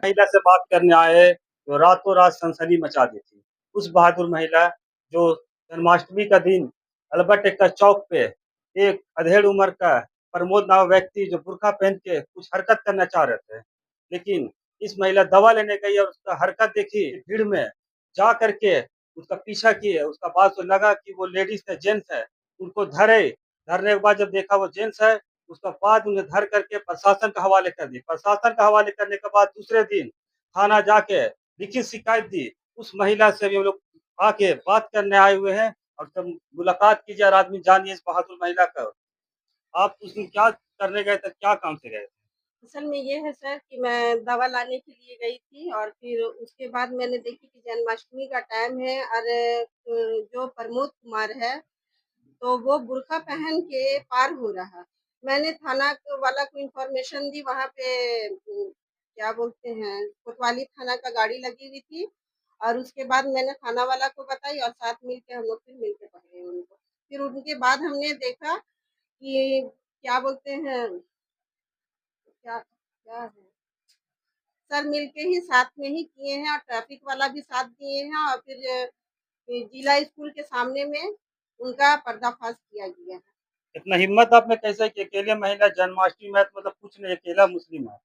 महिला से बात करने आए तो रातों रात सनसनी मचा दी थी। उस बहादुर महिला जो जन्माष्टमी का दिन अल्बर्ट एक्का चौक पे एक अधेड़ उम्र का प्रमोद नाम व्यक्ति जो बुर्का पहन के कुछ हरकत करना चाह रहे थे। लेकिन इस महिला दवा लेने गई और उसका हरकत देखी भीड़ में जा करके उसका पीछा किए। उसका बाद तो लगा कि वो लेडीज है, जेंट्स है, उनको धरे। धरने के बाद जब देखा वो जेंट्स है, उसका बाद उन्हें धर करके प्रशासन के हवाले कर दी। प्रशासन के हवाले करने के बाद दूसरे दिन थाना जाके लिखित शिकायत दी। उस महिला से भी हम लोग आके बात करने आए हुए हैं और जब मुलाकात कीजिए और आदमी जानिए इस बहादुर महिला का। आप उस दिन क्या करने गए थे? क्या काम से गए थे? असल में ये है सर कि मैं दवा लाने के लिए गई थी और फिर उसके बाद मैंने देखी कि जन्माष्टमी का टाइम है और जो प्रमोद कुमार है तो वो बुर्का पहन के पार हो रहा। मैंने थाना वाला को इन्फॉर्मेशन दी, वहाँ पे क्या बोलते हैं कोतवाली थाना का गाड़ी लगी हुई थी और उसके बाद मैंने थाना वाला को बताई और साथ मिलके हम लोग फिर मिलके पकड़े उनको। फिर उनके बाद हमने देखा कि क्या बोलते हैं क्या क्या है सर मिलके ही साथ में ही किए हैं और ट्रैफिक वाला भी साथ दिए हैं और फिर जिला स्कूल के सामने में उनका पर्दाफाश किया गया है। इतना हिम्मत आप में कैसे कि अकेले महिला जन्माष्टमी में मतलब कुछ नहीं, अकेला मुस्लिम है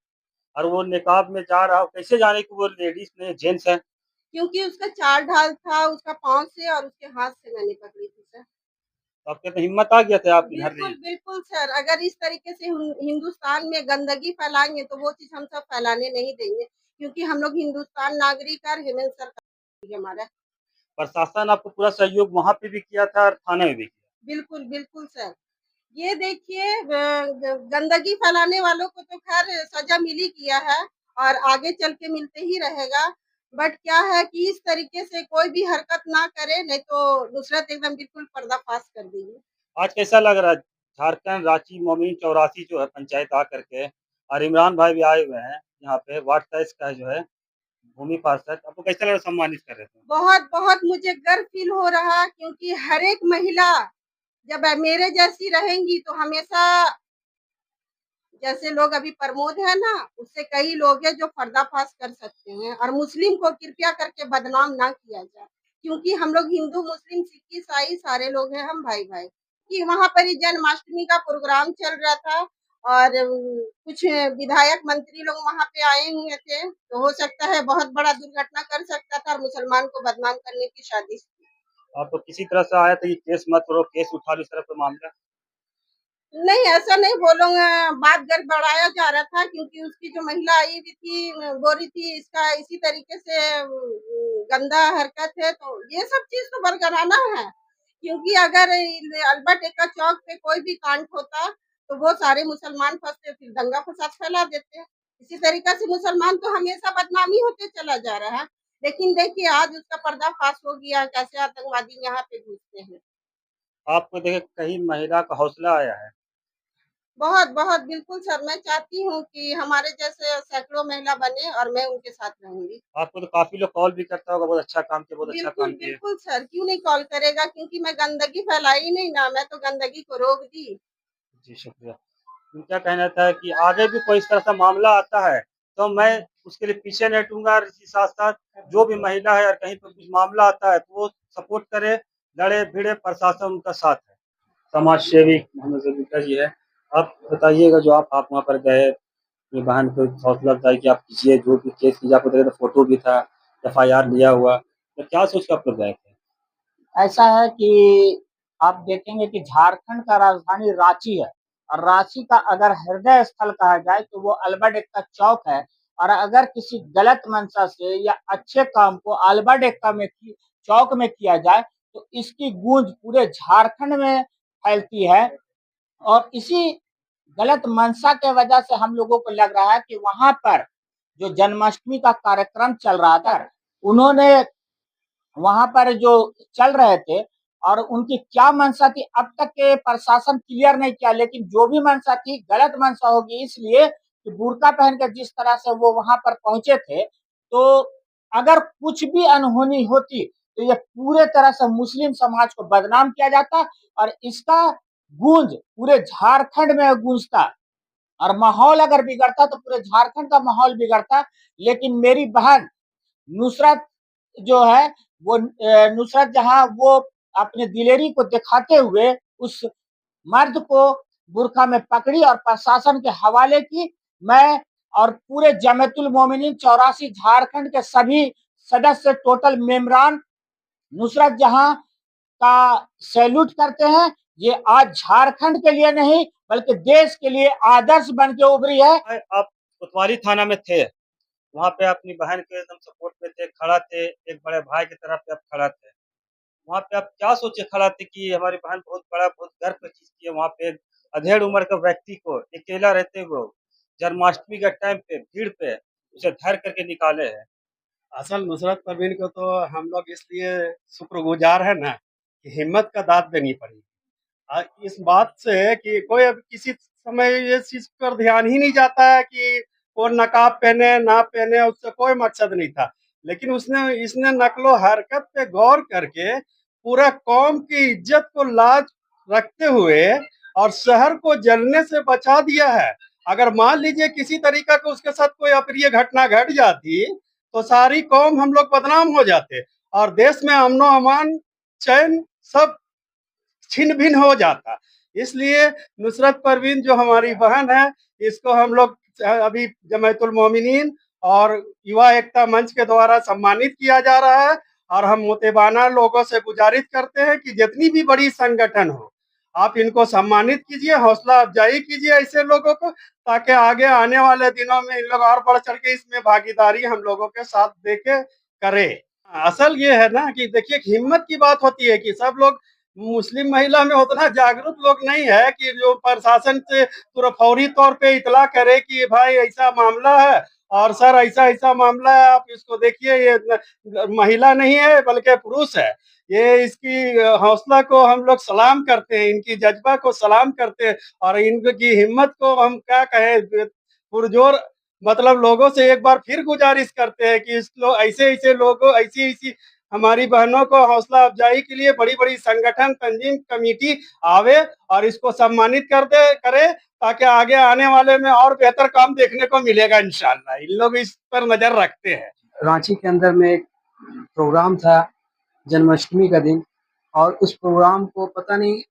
और वो निकाब में जा रहा हो, कैसे जाने कि वो लेडीज नहीं जेंट्स है? क्योंकि उसका चाल ढाल था, उसका पाँव से और उसके हाथ से मैंने पकड़ी थी सर। तो आपके तो हिम्मत आ गया था आप इधर बिल्कुल, नहीं। बिल्कुल सर, अगर इस तरीके से हिंदुस्तान में गंदगी फैलाएँगे तो वो चीज़ हम सब फैलाने नहीं देंगे, क्योंकि हम लोग हिंदुस्तान नागरिक और हेमंत सरकार हमारा। प्रशासन आपको पूरा सहयोग वहाँ पे भी किया था और थाने में भी किया। बिल्कुल, बिल्कुल सर। ये देखिए गंदगी फैलाने वालों को तो खैर सजा मिल ही गया है और आगे चल के मिलते ही रहेगा। बट क्या है कि इस तरीके से कोई भी हरकत ना करे, नहीं तो नुसरत एकदम बिल्कुल पर्दाफाश कर देगी। आज कैसा लग रहा है? झारखंड रांची मोमिन चौरासी जो है पंचायत आ करके और इमरान भाई भी आए हुए हैं यहाँ पे वार्ड साइज का जो है भूमि पार्षद, आपको कैसा लग रहा है सम्मानित कर रहे थे? बहुत बहुत मुझे गर्व फील हो रहा क्योंकि हर एक महिला जब मेरे जैसी रहेंगी तो हमेशा जैसे लोग अभी प्रमोद है ना, उससे कई लोग हैं जो पर्दाफाश कर सकते हैं और मुस्लिम को कृपया करके बदनाम ना किया जाए, क्योंकि हम लोग हिंदू, मुस्लिम, सिख, ईसाई सारे लोग हैं, हम भाई-भाई। कि वहाँ पर ही जन्माष्टमी का प्रोग्राम चल रहा था और कुछ विधायक मंत्री लोग वहाँ पे आए हुए थे, तो हो सकता है बहुत बड़ा दुर्घटना कर सकता था और मुसलमान को बदनाम करने की साजिश थी। आपको किसी तरह से आया था कि केस मत करो, केस उठा लो इस तरह का मामला? नहीं, ऐसा नहीं बोलूँगा, बात गड़बड़ाया जा रहा था क्योंकि उसकी जो महिला आई हुई थी बोल रही थी इसका इसी तरीके से गंदा हरकत है, तो ये सब चीज़ तो बरगराना है। क्योंकि अगर अल्बर्ट एक्का चौक पे कोई भी कांड होता, तो वो सारे मुसलमान फँसते, फिर दंगा-फ़साद फैला देते। इसी तरीक़े से मुसलमान तो हमेशा बदनामी होते चला जा रहा है। लेकिन देखिए आज उसका पर्दाफ़ाश हो गया, कैसे आतंकवादी यहाँ पे घुसते हैं। आपको देखे कहीं महिला का हौसला आया है? बहुत, बहुत बिल्कुल सर, मैं चाहती हूँ कि हमारे जैसे सैकड़ों महिला बने और मैं उनके साथ रहूँगी। आपको तो काफ़ी लोग कॉल भी करता होगा, बहुत अच्छा काम किया, बहुत अच्छा बिल्कुल, काम किए। बिल्कुल सर, क्यों नहीं कॉल करेगा क्योंकि मैं गंदगी फैलाई नहीं ना, मैं तो गंदगी को रोक दी। जी, शुक्रिया। उनका कहना था कि आगे भी कोई इस तरह का मामला आता है, तो मैं उसके लिए पीछे नहीं हटूँगा और इसी साथ-साथ जो भी महिला है और कहीं पे कुछ मामला आता है, तो वो सपोर्ट करे, लड़े-भिड़े, प्रशासन उनका साथ है। समाज सेवी मोहम्मद ज़ुल्फ़िकार जी है। आप बताइएगा जो आप वहाँ पर गए, अपनी बहन को हौसला अफ़ज़ाई कि आप कीजिए, जो भी केस कीजिए, आपको देखा था फ़ोटो भी था, एफआईआर लिया हुआ, तो क्या सोच के आप लोग गए थे? ऐसा है कि आप देखेंगे कि झारखंड का राजधानी रांची है और रांची का अगर हृदय स्थल कहा जाए तो वो अल्बर्ट एक्का चौक है। और अगर किसी गलत मंशा से या अच्छे काम को अल्बर्ट एक्का में चौक में किया जाए तो इसकी गूंज पूरे झारखंड में फैलती है। और इसी गलत मंशा के वजह से हम लोगों को लग रहा है कि वहां पर जो जन्माष्टमी का कार्यक्रम चल रहा था, उन्होंने वहां पर जो चल रहे थे और उनकी क्या मंशा थी अब तक के प्रशासन क्लियर नहीं किया, लेकिन जो भी मंशा थी गलत मंशा होगी, इसलिए कि बुर्का पहन कर जिस तरह से वो वहां पर पहुंचे थे, तो अगर कुछ भी अनहोनी होती तो ये पूरे तरह से मुस्लिम समाज को बदनाम किया जाता और इसका गूंज पूरे झारखंड में गूंजता। और माहौल अगर बिगड़ता तो पूरे झारखंड का माहौल बिगड़ता। लेकिन मेरी बहन नुसरत जो है वो नुसरत जहां वो अपने दिलेरी को दिखाते हुए उस मर्द को बुरखा में पकड़ी और प्रशासन के हवाले की। मैं और पूरे जमातुल मोमिनीन 84 झारखंड के सभी सदस्य टोटल मेंबरान नुसरत जहां का सैल्यूट करते हैं। ये आज झारखंड के लिए नहीं बल्कि देश के लिए आदर्श बन के उभरी है। आप कोतवाली थाना में थे, वहाँ पे अपनी बहन के एकदम सपोर्ट में थे, खड़ा थे, एक बड़े भाई की तरह पे आप खड़ा थे। वहाँ पे आप क्या सोचे खड़ा थे कि हमारी बहन बहुत बड़ा, बहुत गर्व की चीज़ की है, वहाँ पे एक अधेड़ उम्र के व्यक्ति को अकेला रहते हुए जन्माष्टमी के टाइम पे भीड़ पे उसे धर करके निकाले हैं। असल नुसरत परवीन को तो हम लोग इसलिए शुक्रगुजार है ना कि हिम्मत का दाद देनी पड़ी। इस बात से कि कोई अब किसी समय ये चीज पर ध्यान ही नहीं जाता है कि वो नकाब पहने ना पहने, उससे कोई मकसद नहीं था। लेकिन उसने इसने नकलो हरकत पे गौर करके पूरा कौम की इज्जत को लाज रखते हुए और शहर को जलने से बचा दिया है। अगर मान लीजिए किसी तरीका का उसके साथ कोई अप्रिय घटना घट जाती तो सारी कौम हम लोग बदनाम हो जाते और देश में अमनो अमान चैन सब छिन्न भिन्न हो जाता। इसलिए नुसरत परवीन जो हमारी बहन है, इसको हम लोग अभी जमातुल मोमिनीन और युवा एकता मंच के द्वारा सम्मानित किया जा रहा है। और हम मोतेबाना लोगों से गुजारिश करते हैं कि जितनी भी बड़ी संगठन हो, आप इनको सम्मानित कीजिए, हौसला अफजाई कीजिए ऐसे लोगों को, ताकि आगे आने वाले दिनों में इन लोग और बढ़ चढ़ के इसमें भागीदारी हम लोगों के साथ देके करे। असल ये है ना कि देखिए हिम्मत की बात होती है कि सब लोग, मुस्लिम महिला में उतना जागरूक लोग नहीं है कि जो प्रशासन से तुरंत फौरी तौर पे इतला करे कि भाई ऐसा मामला है और सर ऐसा ऐसा मामला है, आप इसको देखिए, ये महिला नहीं है बल्कि पुरुष है। ये इसकी हौसला को हम लोग सलाम करते हैं, इनकी जज्बा को सलाम करते हैं और इनकी हिम्मत को हम क्या कहें, पुरजोर मतलब लोगों से एक बार फिर गुजारिश करते हैं कि इस लोग ऐसे ऐसे लोगों, ऐसी ऐसी हमारी बहनों को हौसला अफजाई के लिए बड़ी बड़ी संगठन तंजीम कमेटी आवे और इसको सम्मानित करे, ताकि आगे आने वाले में और बेहतर काम देखने को मिलेगा इंशाल्लाह। इन लोग इस पर नजर रखते हैं। रांची के अंदर में एक प्रोग्राम था जन्माष्टमी का दिन, और उस प्रोग्राम को पता नहीं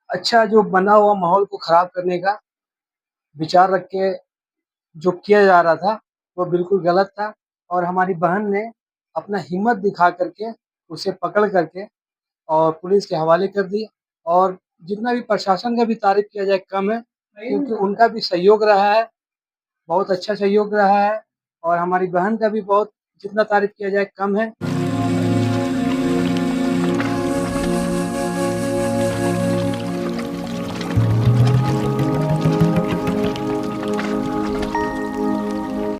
अच्छा जो बना हुआ माहौल को खराब करने का विचार रख के जो किया जा रहा था वो बिल्कुल गलत था। और हमारी बहन ने अपना हिम्मत दिखा करके उसे पकड़ करके और पुलिस के हवाले कर दिया। और जितना भी प्रशासन का भी तारीफ किया जाए कम है, क्योंकि उनका भी सहयोग रहा है, बहुत अच्छा सहयोग रहा है। और हमारी बहन का भी बहुत जितना तारीफ किया जाए कम है।